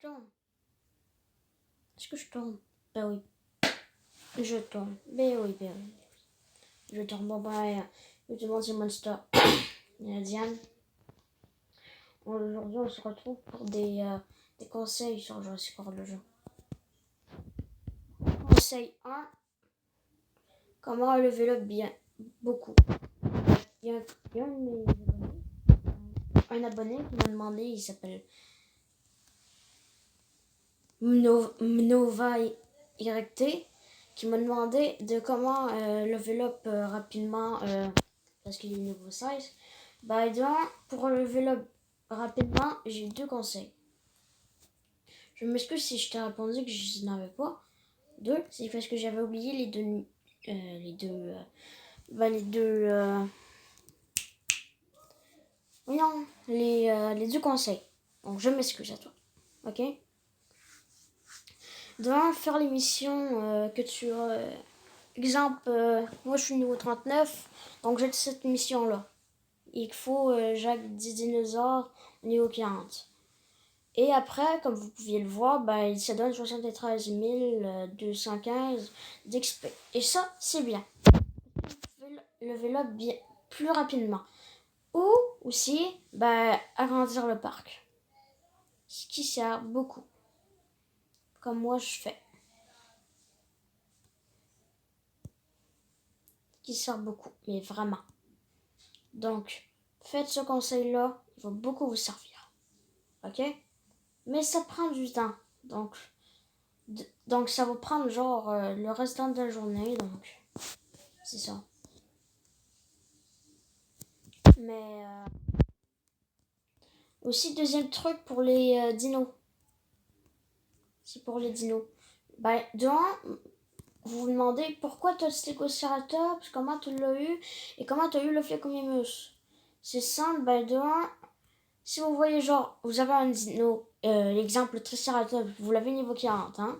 tourne. Est-ce que je tourne? Ben oui. Je tourne. Ben oui. Je tourne. Bon, ben, je te demande si Monster. Il y a Diane. Aujourd'hui, on se retrouve pour des conseils sur Jurassic World le jeu. Conseil 1. Comment level up bien beaucoup. Il y a un abonné qui m'a demandé, il s'appelle Mnova YT, qui m'a demandé de comment level up rapidement parce qu'il est niveau 16. Bah, pour level up rapidement, j'ai 2 conseils. Je m'excuse si je t'ai répondu que je n'avais pas. 2, c'est parce que j'avais oublié les deux les 2 conseils. Donc je m'excuse à toi. Ok? De faire les missions que tu exemple, moi je suis niveau 39, donc j'ai cette mission là. Il faut Jacques 10 dinosaures au niveau 40. Et après, comme vous pouviez le voir, ça donne 73 215 d'XP. Et ça, c'est bien. Vous pouvez level up bien, plus rapidement. Ou aussi, agrandir le parc. Ce qui sert beaucoup. Comme moi, je fais. Qui sert beaucoup, mais vraiment. Donc, faites ce conseil-là, il va beaucoup vous servir. Ok? Mais ça prend du temps. Donc ça va prendre genre le restant de la journée. Donc, c'est ça. Mais aussi, deuxième truc pour les dinos. C'est pour les dinos. Vous vous demandez pourquoi tu as le Stégoceratops, comment tu l'as eu et comment tu as eu le Flecomimus. C'est simple, si vous voyez genre, vous avez un dino, l'exemple le Triceratops, vous l'avez niveau 40, hein,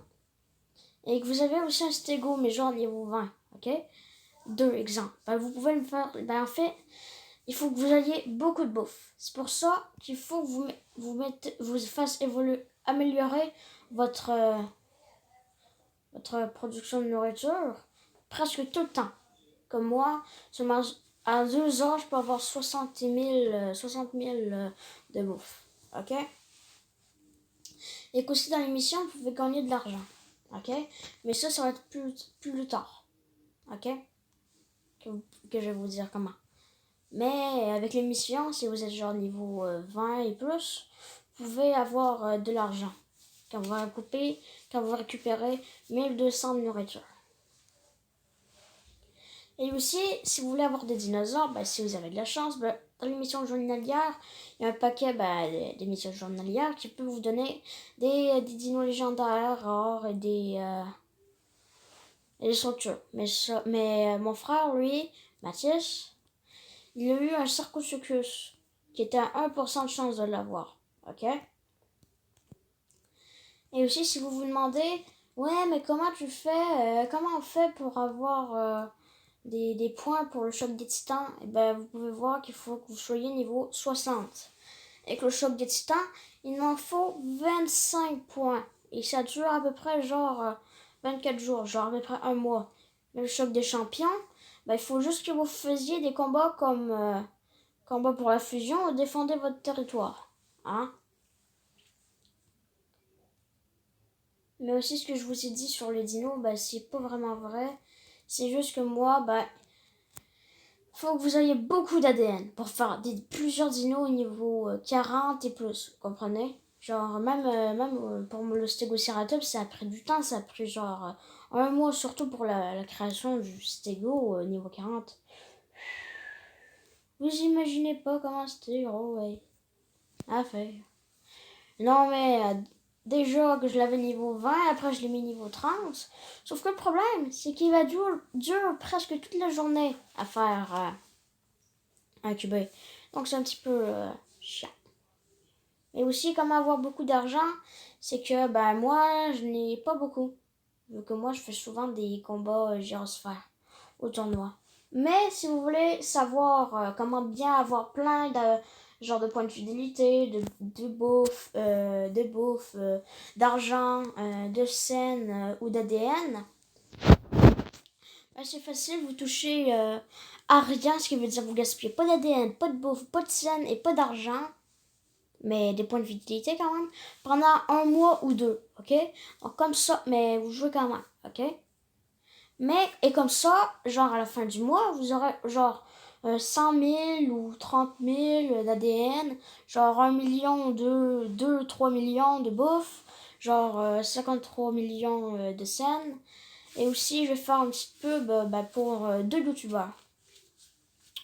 et que vous avez aussi un stégo, mais genre niveau 20, ok? 2 exemples. Vous pouvez le faire, en fait, il faut que vous ayez beaucoup de bouffe. C'est pour ça qu'il faut que vous fasse améliorer votre production de nourriture presque tout le temps. Comme moi, à 2 ans, je peux avoir 60 000 de bouffe. Ok? Et qu'aussi dans l'émission, vous pouvez gagner de l'argent. Ok? Mais ça va être plus tard. Ok? Que je vais vous dire comment. Mais avec l'émission, si vous êtes genre niveau 20 et plus, vous pouvez avoir de l'argent. Quand vous récupérez 1200 de nourriture. Et aussi, si vous voulez avoir des dinosaures, si vous avez de la chance, dans l'émission journalière, il y a un paquet d'émissions journalières qui peut vous donner des dinos légendaires, rares et des structures. Mais mon frère, lui, Mathis, il a eu un Sarcosuchus qui était à 1% de chance de l'avoir. Ok? Et aussi, si vous vous demandez, ouais, mais comment on fait pour avoir des points pour le choc des titans, vous pouvez voir qu'il faut que vous soyez niveau 60. Et que le choc des titans, il en faut 25 points. Et ça dure à peu près 24 jours, genre à peu près 1 mois. Mais le choc des champions, il faut juste que vous faisiez des combats comme combat pour la fusion et défendez votre territoire. Hein? Mais aussi ce que je vous ai dit sur les dinos, c'est pas vraiment vrai. C'est juste que moi, faut que vous ayez beaucoup d'ADN pour faire plusieurs dinos au niveau 40 et plus, vous comprenez? Genre, même pour le Stégoceratops, ça a pris du temps, ça a pris genre 1 mois, surtout pour la création du Stégo niveau 40. Vous imaginez pas comment c'était gros, ouais. À faire. Non, mais déjà que je l'avais niveau 20, après je l'ai mis niveau 30. Sauf que le problème, c'est qu'il va durer presque toute la journée à faire incuber. Donc c'est un petit peu chiant. Et aussi, comment avoir beaucoup d'argent, c'est que moi, je n'ai pas beaucoup. Vu que moi, je fais souvent des combats gyrosphères au tournoi. Mais si vous voulez savoir comment bien avoir plein de genre de points de fidélité, d'argent, de scènes ou d'ADN, c'est facile, vous touchez à rien, ce qui veut dire vous gaspillez pas d'ADN, pas de bouffe, pas de scène et pas d'argent, mais des points de fidélité quand même, pendant 1 mois ou 2, ok? Donc comme ça, mais vous jouez quand même, ok? Mais, et comme ça, genre à la fin du mois, vous aurez genre 100 000 ou 30 000 d'ADN, genre 1 million, 3 millions de bouffe, genre 53 millions de scènes. Et aussi, je vais faire un petit pub pour 2 youtubeurs.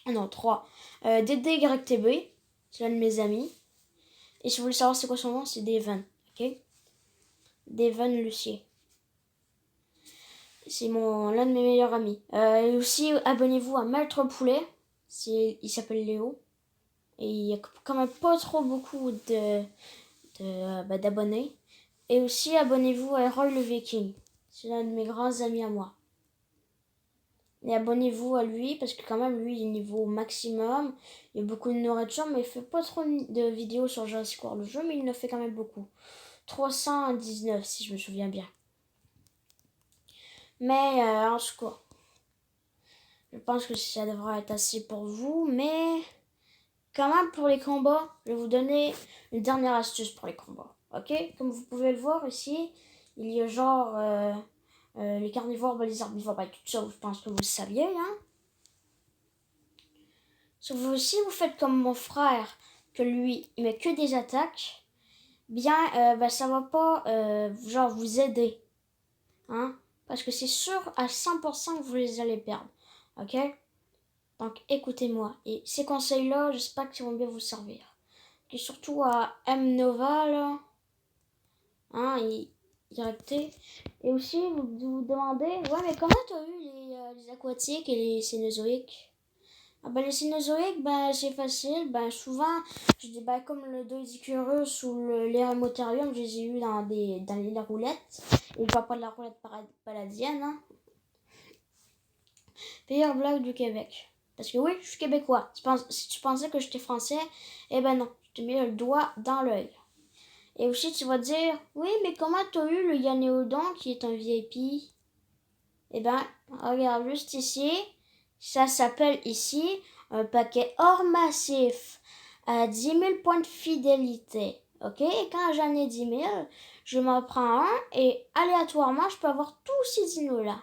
Non, 3. DDYTB, c'est l'un de mes amis. Et si vous voulez savoir c'est quoi son nom, c'est Devon, ok? Devon Lucier. C'est l'un de mes meilleurs amis. Et aussi, abonnez-vous à Maître Poulet. Il s'appelle Léo. Et il y a quand même pas trop beaucoup d'abonnés. Et aussi, abonnez-vous à Roy le Viking. C'est l'un de mes grands amis à moi. Et abonnez-vous à lui, parce que quand même, lui, il est niveau maximum. Il y a beaucoup de nourriture, mais il fait pas trop de vidéos sur Jurassic World, le jeu, mais il en fait quand même beaucoup. 319, si je me souviens bien. Mais, en tout cas, je pense que ça devrait être assez pour vous, mais quand même pour les combats, je vais vous donner une dernière astuce pour les combats. Ok? Comme vous pouvez le voir ici, il y a genre les carnivores, les herbivores, tout ça, je pense que vous le saviez. Hein? Sauf que si vous faites comme mon frère, que lui, il met que des attaques, bien, ça va pas genre vous aider. Hein? Parce que c'est sûr à 100% que vous les allez perdre. Ok? Donc écoutez-moi. Et ces conseils-là, j'espère qu'ils vont bien vous servir. Et surtout à M Nova, là. Hein, directé. Et aussi, vous vous demandez, ouais, mais comment t'as eu les aquatiques et les cénozoïques? Ah ben, les cénozoïques, c'est facile. Souvent, je dis, comme le Doedicurus ou l'Eremotherium, je les ai eu dans les roulettes. Et je parle pas de la roulette paladienne, hein. Pire blague du Québec. Parce que oui, je suis québécois. Si tu pensais que j'étais français, eh ben non, je te mets le doigt dans l'œil. Et aussi, tu vas dire, oui, mais comment t'as eu le Yanéodon qui est un VIP? Eh ben, regarde juste ici. Ça s'appelle ici un paquet hors massif à 10 000 points de fidélité. Ok? Et quand j'en ai 10 000, je m'en prends un et aléatoirement, je peux avoir tous ces dinos-là.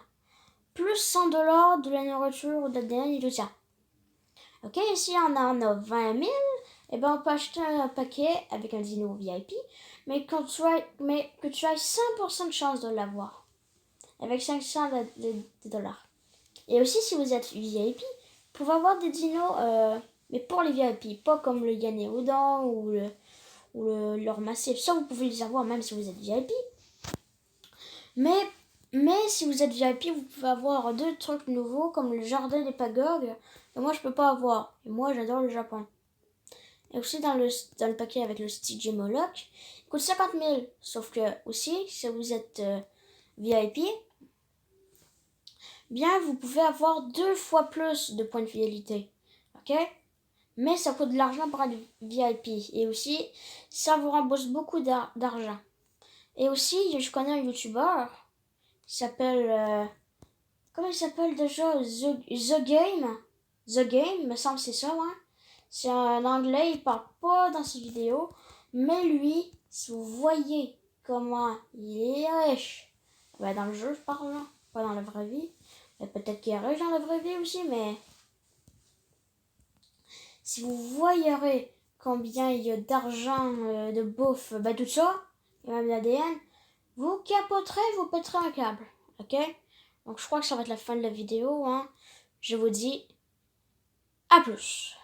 Plus 100 $ de la nourriture ou de l'ADN et tout ça. Ok? Ici, on en a 20 000. Eh ben, on peut acheter un paquet avec un dino VIP, mais que tu aies 100% de chance de l'avoir. Avec 500 $. Et aussi, si vous êtes VIP, vous pouvez avoir des dinos, mais pour les VIP, pas comme le Yanéodon ou leur massif. Ça, vous pouvez les avoir même si vous êtes VIP. Mais si vous êtes VIP, vous pouvez avoir 2 trucs nouveaux, comme le jardin des pagogues. Et moi, je peux pas avoir. Et moi, j'adore le Japon. Et aussi dans le paquet avec le Stygia Moloch, il coûte 50 000. Sauf que aussi, si vous êtes VIP, bien vous pouvez avoir 2 fois plus de points de fidélité. Ok? Mais ça coûte de l'argent pour être VIP. Et aussi, ça vous rembourse beaucoup d'argent. Et aussi, je connais un YouTuber qui s'appelle... comment il s'appelle déjà? The Game. The Game, me semble c'est ça, hein? C'est un anglais, il parle pas dans ses vidéos. Mais lui, si vous voyez comment il est riche, dans le jeu je parle, là, pas dans la vraie vie. Peut-être qu'il est riche dans la vraie vie aussi, mais si vous voyerez combien il y a d'argent, de bouffe, tout ça, et même l'ADN, vous capoterez, vous péterez un câble, ok? Donc je crois que ça va être la fin de la vidéo, hein. Je vous dis à plus.